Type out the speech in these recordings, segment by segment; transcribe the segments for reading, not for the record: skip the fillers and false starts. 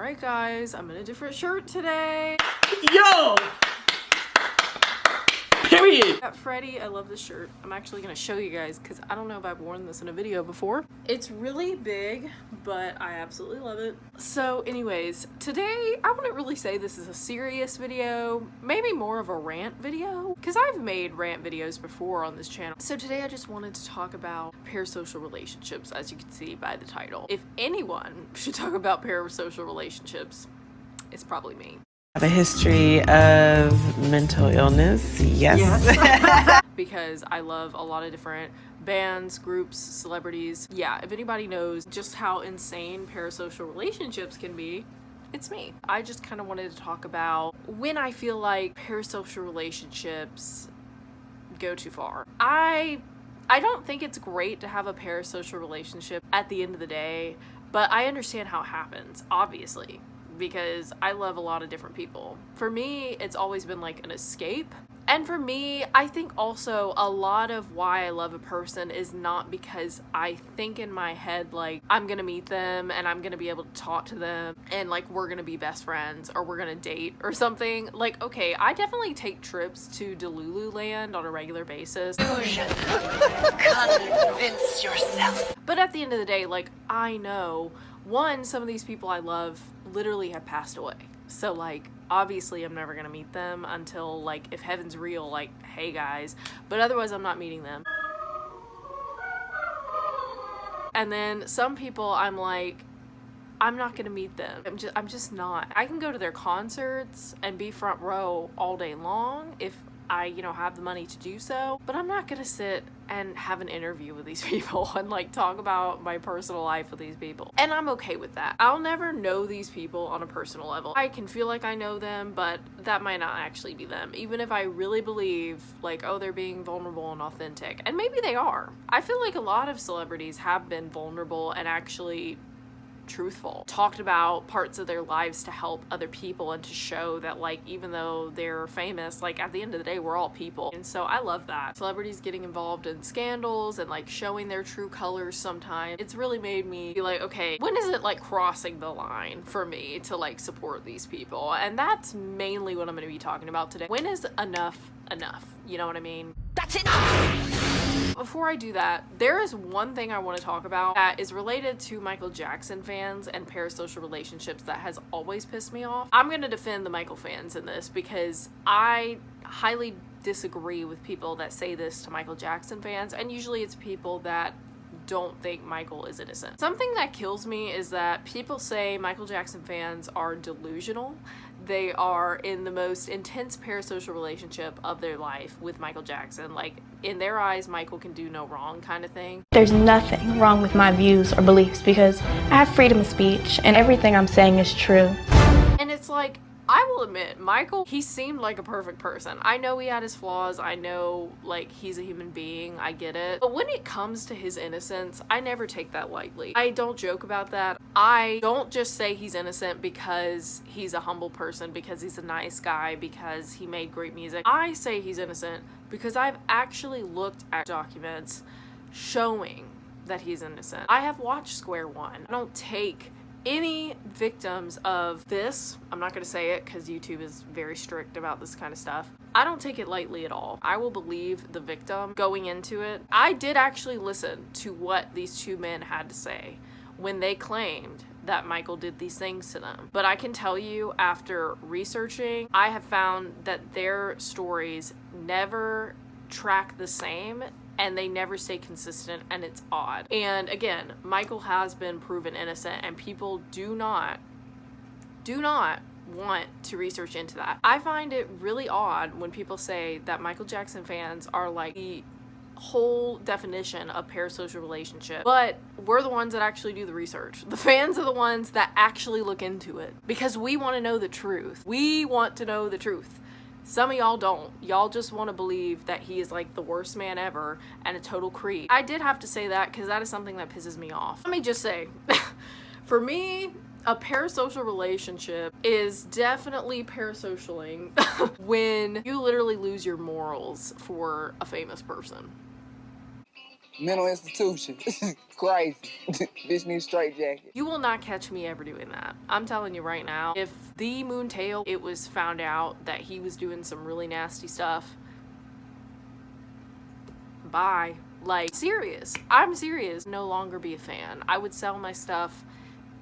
Alright guys, I'm in a different shirt today. Yo! Period. At Freddie, I love this shirt. I'm actually gonna show you guys because I don't know if I've worn this in a video before. It's really big, but I absolutely love it. So anyways, today I wouldn't really say this is a serious video, maybe more of a rant video, because I've made rant videos before on this channel. So today I just wanted to talk about parasocial relationships, as you can see by the title. If anyone should talk about parasocial relationships, it's probably me. I have a history of mental illness, yes. Because I love a lot of different bands, groups, celebrities. Yeah, if anybody knows just how insane parasocial relationships can be, it's me. I just kind of wanted to talk about when I feel like parasocial relationships go too far. I don't think it's great to have a parasocial relationship at the end of the day, but I understand how it happens, obviously, because I love a lot of different people. For me, it's always been like an escape. And for me, I think also a lot of why I love a person is not because I think in my head like I'm gonna meet them and I'm gonna be able to talk to them and like we're gonna be best friends or we're gonna date or something. Like, okay, I definitely take trips to Delulu Land on a regular basis. Convince yourself. But at the end of the day, like, I know, one, some of these people I love literally have passed away. So like, obviously I'm never gonna meet them until like, if heaven's real, like, hey guys, but otherwise I'm not meeting them. And then some people I'm like, I'm not gonna meet them. I'm just not. I can go to their concerts and be front row all day long if I, you know, have the money to do so, but I'm not gonna sit and have an interview with these people and like talk about my personal life with these people. And I'm okay with that. I'll never know these people on a personal level. I can feel like I know them, but that might not actually be them. Even if I really believe like, oh, they're being vulnerable and authentic, and maybe they are. I feel like a lot of celebrities have been vulnerable and actually truthful, talked about parts of their lives to help other people and to show that like even though they're famous, like at the end of the day we're all people. And so I love that. Celebrities getting involved in scandals and like showing their true colors sometimes, it's really made me be like, okay, when is it like crossing the line for me to like support these people? And that's mainly what I'm going to be talking about today. When is enough enough? You know what I mean? That's enough! Before I do that, there is one thing I want to talk about that is related to Michael Jackson fans and parasocial relationships that has always pissed me off. I'm going to defend the Michael fans in this because I highly disagree with people that say this to Michael Jackson fans, and usually it's people that don't think Michael is innocent. Something that kills me is that people say Michael Jackson fans are delusional. They are in the most intense parasocial relationship of their life with Michael Jackson. Like, in their eyes, Michael can do no wrong kind of thing. There's nothing wrong with my views or beliefs because I have freedom of speech and everything I'm saying is true. And it's like, I will admit, Michael, he seemed like a perfect person. I know he had his flaws. I know, like, he's a human being. I get it. But when it comes to his innocence, I never take that lightly. I don't joke about that. I don't just say he's innocent because he's a humble person, because he's a nice guy, because he made great music. I say he's innocent because I've actually looked at documents showing that he's innocent. I have watched Square One. I don't take any victims of this, I'm not going to say it because YouTube is very strict about this kind of stuff. I don't take it lightly at all. I will believe the victim going into it. I did actually listen to what these two men had to say when they claimed that Michael did these things to them. But I can tell you, after researching, I have found that their stories never track the same, and they never stay consistent, and it's odd. And again, Michael has been proven innocent, and people do not want to research into that. I find it really odd when people say that Michael Jackson fans are like the whole definition of parasocial relationship, but we're the ones that actually do the research. The fans are the ones that actually look into it because we want to know the truth. We want to know the truth. Some of y'all don't. Y'all just want to believe that he is like the worst man ever and a total creep. I did have to say that because that is something that pisses me off. Let me just say, for me, a parasocial relationship is definitely parasocialing when you literally lose your morals for a famous person. Mental institution. Crazy. Bitch needs straight jacket. You will not catch me ever doing that. I'm telling you right now, if the Moontail, it was found out that he was doing some really nasty stuff, bye. Like, serious. I'm serious. No longer be a fan. I would sell my stuff,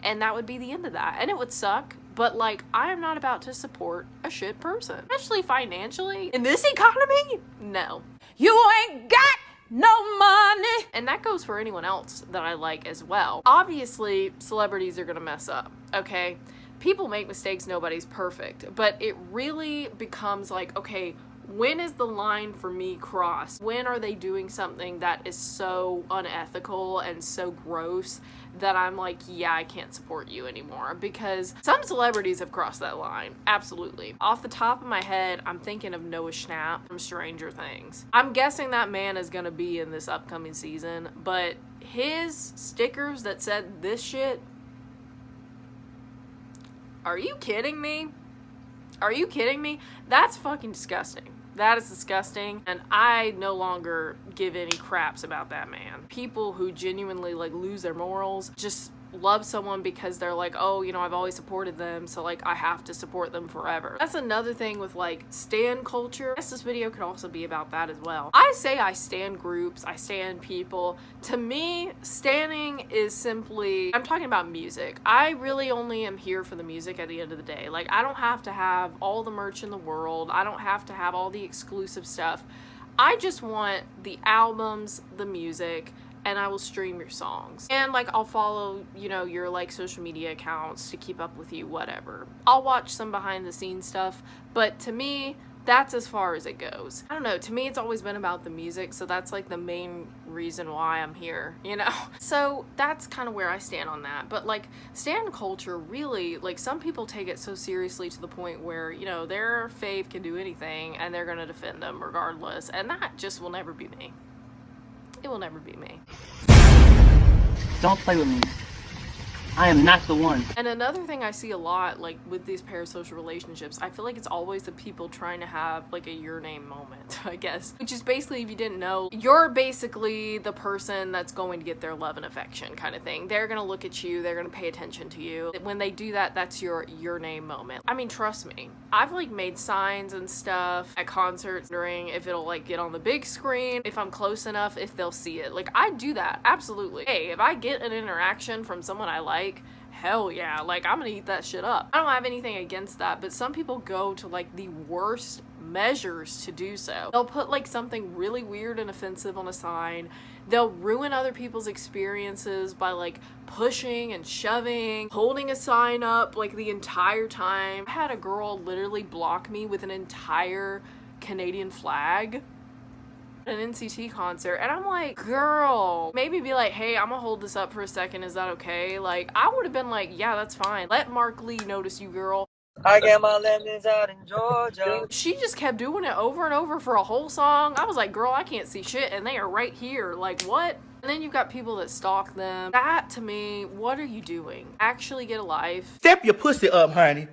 and that would be the end of that. And it would suck, but like, I am not about to support a shit person. Especially financially. In this economy? No. You ain't got no money. And that goes for anyone else that I like as well. Obviously, celebrities are gonna mess up, okay? People make mistakes, nobody's perfect. But it really becomes like, okay, when is the line for me crossed? When are they doing something that is so unethical and so gross that I'm like, yeah, I can't support you anymore? Because some celebrities have crossed that line. Absolutely. Off the top of my head, I'm thinking of Noah Schnapp from Stranger Things. I'm guessing that man is gonna be in this upcoming season, but his stickers that said this shit, are you kidding me? Are you kidding me? That's fucking disgusting. That is disgusting, and I no longer give any craps about that man. People who genuinely like lose their morals just love someone because they're like, oh, you know, I've always supported them, so like I have to support them forever. That's another thing with like stan culture. I guess this video could also be about that as well. I say I stan groups, I stan people. To me, standing is simply, I'm talking about music. I really only am here for the music at the end of the day. Like, I don't have to have all the merch in the world. I don't have to have all the exclusive stuff. I just want the albums, the music, and I will stream your songs. And like, I'll follow, you know, your like social media accounts to keep up with you, whatever. I'll watch some behind the scenes stuff, but to me, that's as far as it goes. I don't know, to me it's always been about the music, so that's like the main reason why I'm here, you know? So that's kind of where I stand on that. But like, stan culture really, like, some people take it so seriously to the point where, you know, their fave can do anything and they're gonna defend them regardless, and that just will never be me. It will never be me. Don't play with me. I am not the one. And another thing I see a lot, like with these parasocial relationships, I feel like it's always the people trying to have like a your name moment, I guess. Which is basically, if you didn't know, you're basically the person that's going to get their love and affection kind of thing. They're gonna look at you, they're gonna pay attention to you. When they do that, that's your name moment. I mean, trust me, I've like made signs and stuff at concerts, wondering if it'll like get on the big screen, if I'm close enough, if they'll see it. Like, I do that, absolutely. Hey, if I get an interaction from someone I like, hell yeah, like, I'm gonna eat that shit up. I don't have anything against that, but some people go to like the worst measures to do so. They'll put like something really weird and offensive on a sign. They'll ruin other people's experiences by like pushing and shoving, holding a sign up like the entire time. I had a girl literally block me with an entire Canadian flag at an NCT concert, and I'm like, girl, maybe be like, hey, I'm gonna hold this up for a second, is that okay? Like, I would have been like, yeah, that's fine. Let Mark Lee notice you, girl. I get my lemons out in Georgia. She just kept doing it over and over for a whole song. I was like, girl, I can't see shit, and they are right here. Like, what? And then you've got people that stalk them. That, to me, what are you doing? Actually get a life. Step your pussy up, honey.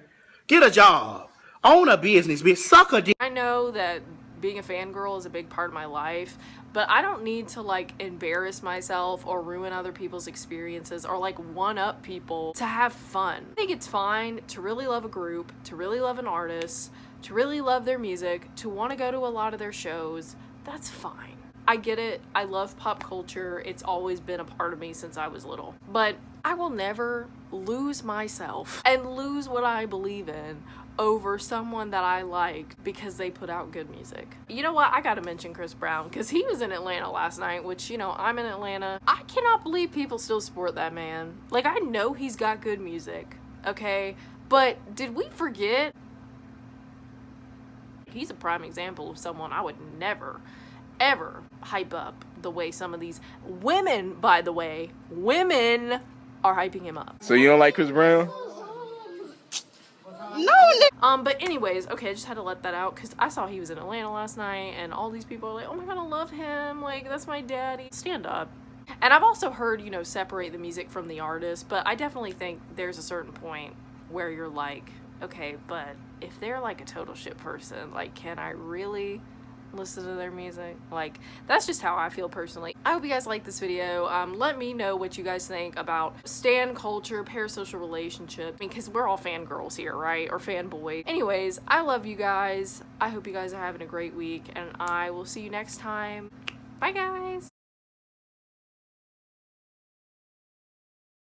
Get a job. Own a business, bitch. Suck a dick. I know that being a fangirl is a big part of my life, but I don't need to like embarrass myself or ruin other people's experiences or like one up people to have fun. I think it's fine to really love a group, to really love an artist, to really love their music, to want to go to a lot of their shows. That's fine. I get it. I love pop culture. It's always been a part of me since I was little. But I will never lose myself and lose what I believe in over someone that I like because they put out good music. You know what? I gotta mention Chris Brown because he was in Atlanta last night, which, you know, I'm in Atlanta. I cannot believe people still support that man. Like, I know he's got good music, okay? But did we forget? He's a prime example of someone I would never, ever hype up the way some of these women, by the way, women are hyping him up. So you don't like Chris Brown? But anyways, okay, I just had to let that out because I saw he was in Atlanta last night and all these people are like, oh my god, I love him, like, that's my daddy. Stand up. And I've also heard, you know, separate the music from the artist, but I definitely think there's a certain point where you're like, okay, but if they're like a total shit person, like, can I really listen to their music. Like, that's just how I feel personally. I hope you guys like this video. Let me know what you guys think about stan culture, parasocial relationship, because we're all fangirls here, right? Or fanboys. Anyways, I love you guys. I hope you guys are having a great week, and I will see you next time. Bye, guys.